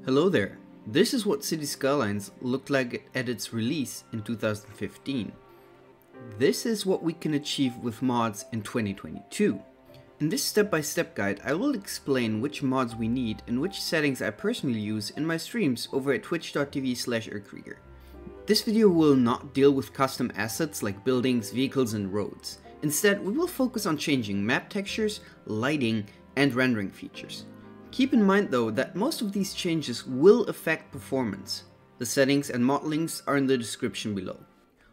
Hello there, this is what City Skylines looked like at its release in 2015. This is what we can achieve with mods in 2022. In this step-by-step guide, I will explain which mods we need and which settings I personally use in my streams over at twitch.tv/erkrieger. This video will not deal with custom assets like buildings, vehicles and roads. Instead, we will focus on changing map textures, lighting and rendering features. Keep in mind though that most of these changes will affect performance. The settings and mod links are in the description below.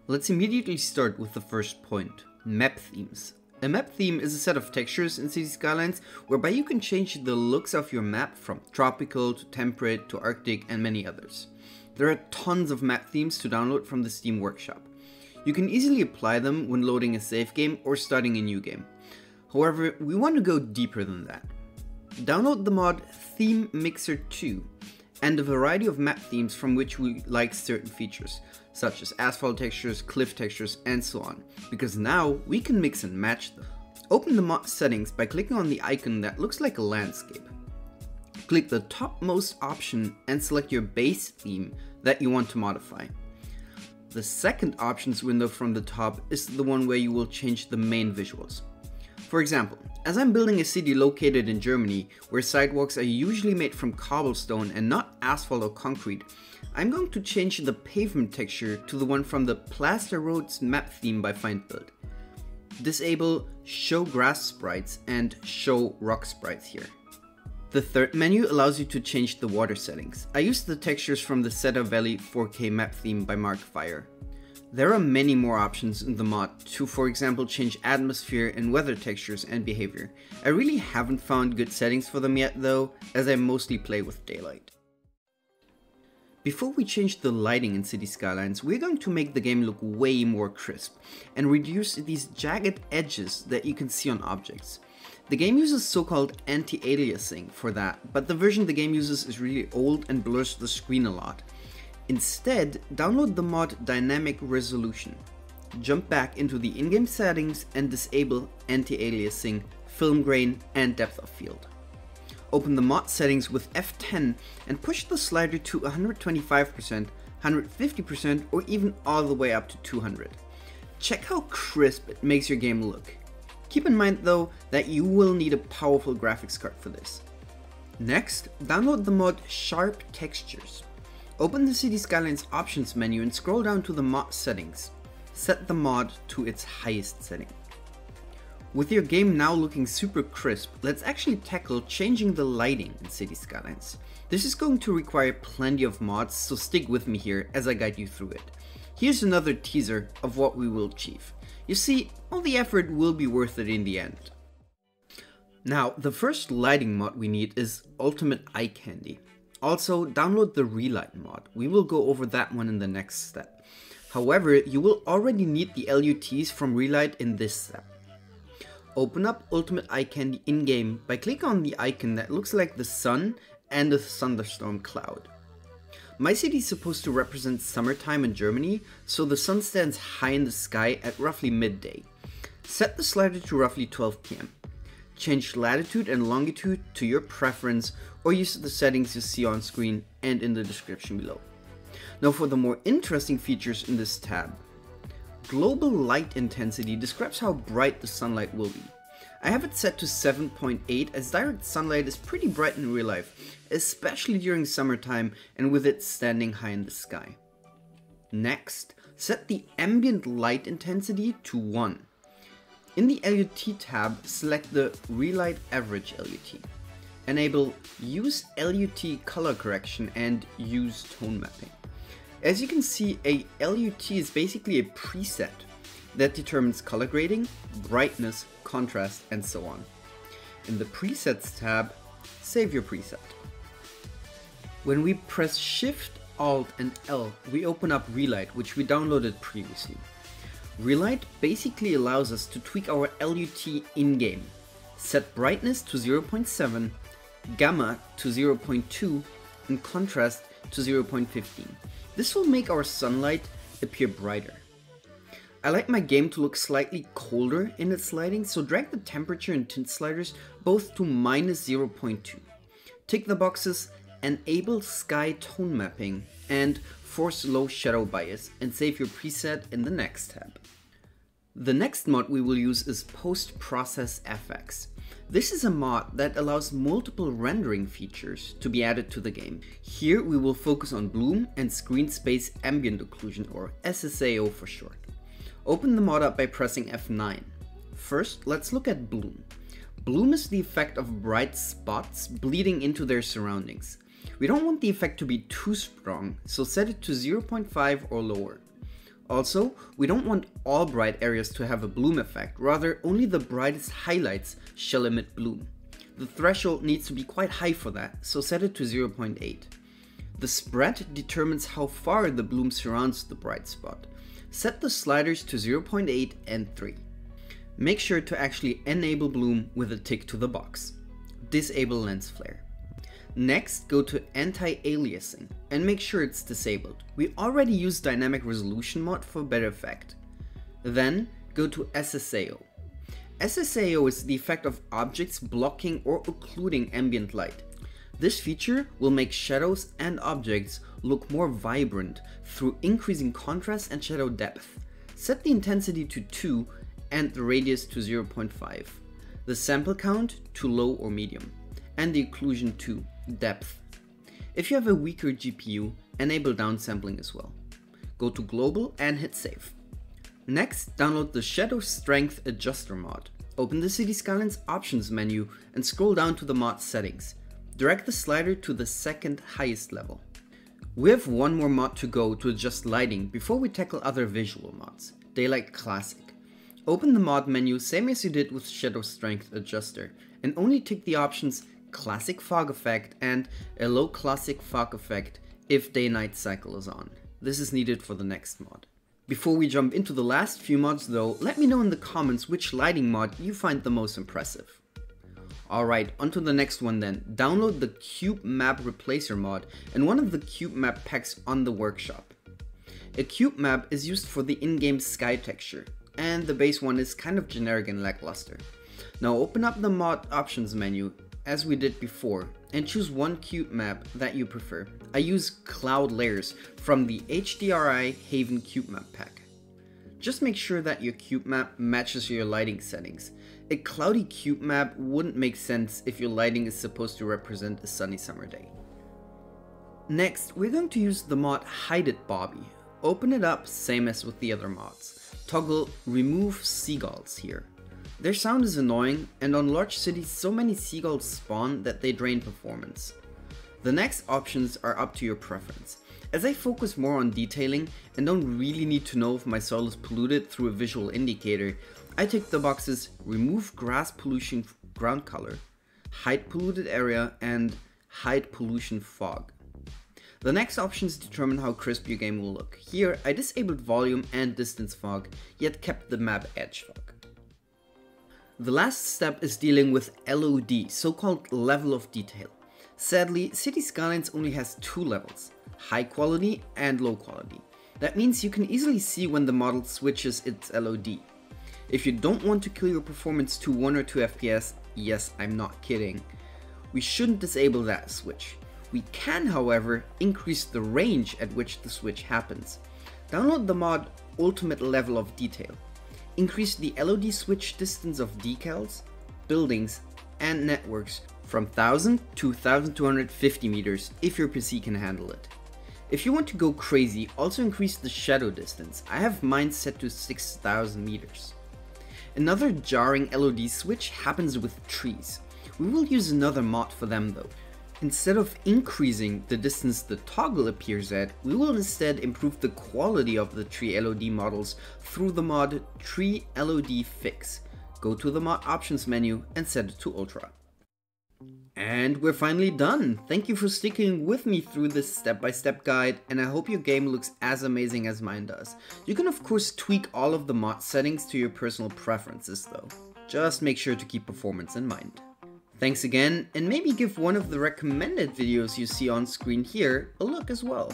Let's immediately start with the first point, map themes. A map theme is a set of textures in City Skylines whereby you can change the looks of your map from tropical to temperate to arctic and many others. There are tons of map themes to download from the Steam Workshop. You can easily apply them when loading a save game or starting a new game. However, we want to go deeper than that. Download the mod Theme Mixer 2 and a variety of map themes from which we like certain features, such as asphalt textures, cliff textures and so on, because now we can mix and match them. Open the mod settings by clicking on the icon that looks like a landscape. Click the topmost option and select your base theme that you want to modify. The second options window from the top is the one where you will change the main visuals. For example, as I'm building a city located in Germany, where sidewalks are usually made from cobblestone and not asphalt or concrete, I'm going to change the pavement texture to the one from the Plaster Roads map theme by FindBuild. Disable Show Grass Sprites and Show Rock Sprites here. The third menu allows you to change the water settings. I used the textures from the Cedar Valley 4K map theme by Markfire. There are many more options in the mod to, for example, change atmosphere and weather textures and behavior. I really haven't found good settings for them yet though, as I mostly play with daylight. Before we change the lighting in City Skylines, we're going to make the game look way more crisp and reduce these jagged edges that you can see on objects. The game uses so-called Anti Aliasing for that, but the version the game uses is really old and blurs the screen a lot. Instead, download the mod Dynamic Resolution. Jump back into the in-game settings and disable Anti Aliasing, Film Grain and Depth of Field. Open the mod settings with F10 and push the slider to 125%, 150% or even all the way up to 200. Check how crisp it makes your game look. Keep in mind though that you will need a powerful graphics card for this. Next, download the mod Sharp Textures. Open the City Skylines options menu and scroll down to the mod settings. Set the mod to its highest setting. With your game now looking super crisp, let's actually tackle changing the lighting in City Skylines. This is going to require plenty of mods, so stick with me here as I guide you through it. Here's another teaser of what we will achieve. You see, all the effort will be worth it in the end. Now, the first lighting mod we need is Ultimate Eyecandy. Also, download the Relight mod. We will go over that one in the next step. However, you will already need the LUTs from Relight in this step. Open up Ultimate Eyecandy in-game by clicking on the icon that looks like the sun and a thunderstorm cloud. My city is supposed to represent summertime in Germany, so the sun stands high in the sky at roughly midday. Set the slider to roughly 12 PM. Change latitude and longitude to your preference or use the settings you see on screen and in the description below. Now for the more interesting features in this tab. Global light intensity describes how bright the sunlight will be. I have it set to 7.8 as direct sunlight is pretty bright in real life, especially during summertime and with it standing high in the sky. Next, set the ambient light intensity to 1. In the LUT tab, select the Relight Average LUT. Enable Use LUT Color Correction and Use Tone Mapping. As you can see, a LUT is basically a preset that determines color grading, brightness, contrast, and so on. In the Presets tab, save your preset. When we press Shift, Alt, and L, we open up Relight, which we downloaded previously. Relight basically allows us to tweak our LUT in-game. Set brightness to 0.7, gamma to 0.2, and contrast to 0.15. This will make our sunlight appear brighter. I like my game to look slightly colder in its lighting, so drag the temperature and tint sliders both to -0.2. Tick the boxes enable sky tone mapping and force low shadow bias and save your preset in the next tab. The next mod we will use is PostProcessFX. This is a mod that allows multiple rendering features to be added to the game. Here we will focus on bloom and screen space ambient occlusion, or SSAO for short. Open the mod up by pressing F9. First, let's look at bloom. Bloom is the effect of bright spots bleeding into their surroundings. We don't want the effect to be too strong, so set it to 0.5 or lower. Also, we don't want all bright areas to have a bloom effect, rather only the brightest highlights shall emit bloom. The threshold needs to be quite high for that, so set it to 0.8. The spread determines how far the bloom surrounds the bright spot. Set the sliders to 0.8 and 3. Make sure to actually enable bloom with a tick to the box. Disable lens flare. Next, go to Anti Aliasing and make sure it's disabled. We already used Dynamic Resolution mod for better effect. Then go to SSAO. SSAO is the effect of objects blocking or occluding ambient light. This feature will make shadows and objects look more vibrant through increasing contrast and shadow depth. Set the intensity to 2 and the radius to 0.5, the sample count to low or medium, and the occlusion to depth. If you have a weaker GPU, enable downsampling as well. Go to global and hit save. Next, download the Shadow Strength Adjuster mod. Open the City Skylines options menu and scroll down to the mod settings. Drag the slider to the second highest level. We have one more mod to go to adjust lighting before we tackle other visual mods, Daylight Classic. Open the mod menu same as you did with Shadow Strength Adjuster and only tick the options Classic Fog Effect and a Low Classic Fog Effect if day-night cycle is on. This is needed for the next mod. Before we jump into the last few mods though, let me know in the comments which lighting mod you find the most impressive. Alright, onto the next one then. Download the Cubemap Replacer mod and one of the Cubemap packs on the workshop. A Cubemap is used for the in-game sky texture, and the base one is kind of generic and lackluster. Now open up the mod options menu as we did before and choose one Cubemap that you prefer. I use Cloud Layers from the HDRI Haven Cubemap pack. Just make sure that your Cubemap matches your lighting settings. A cloudy Cubemap wouldn't make sense if your lighting is supposed to represent a sunny summer day. Next, we're going to use the mod Hide It Bobby. Open it up same as with the other mods. Toggle Remove Seagulls here. Their sound is annoying, and on large cities so many seagulls spawn that they drain performance. The next options are up to your preference. As I focus more on detailing and don't really need to know if my soil is polluted through a visual indicator, I tick the boxes Remove Grass Pollution Ground Color, Hide Polluted Area, and Hide Pollution Fog. The next options determine how crisp your game will look. Here I disabled volume and distance fog, yet kept the map edge fog. The last step is dealing with LOD, so-called level of detail. Sadly, City Skylines only has two levels, high quality and low quality. That means you can easily see when the model switches its LOD. If you don't want to kill your performance to 1 or 2 FPS, yes, I'm not kidding, we shouldn't disable that switch. We can, however, increase the range at which the switch happens. Download the mod Ultimate Level of Detail. Increase the LOD switch distance of decals, buildings, and networks from 1000 to 1250 meters if your PC can handle it. If you want to go crazy, also increase the shadow distance. I have mine set to 6000 meters. Another jarring LOD switch happens with trees. We will use another mod for them though. Instead of increasing the distance the toggle appears at, we will instead improve the quality of the tree LOD models through the mod Tree LOD Fix. Go to the mod options menu and set it to Ultra. And we're finally done! Thank you for sticking with me through this step-by-step guide, and I hope your game looks as amazing as mine does. You can of course tweak all of the mod settings to your personal preferences though. Just make sure to keep performance in mind. Thanks again, and maybe give one of the recommended videos you see on screen here a look as well.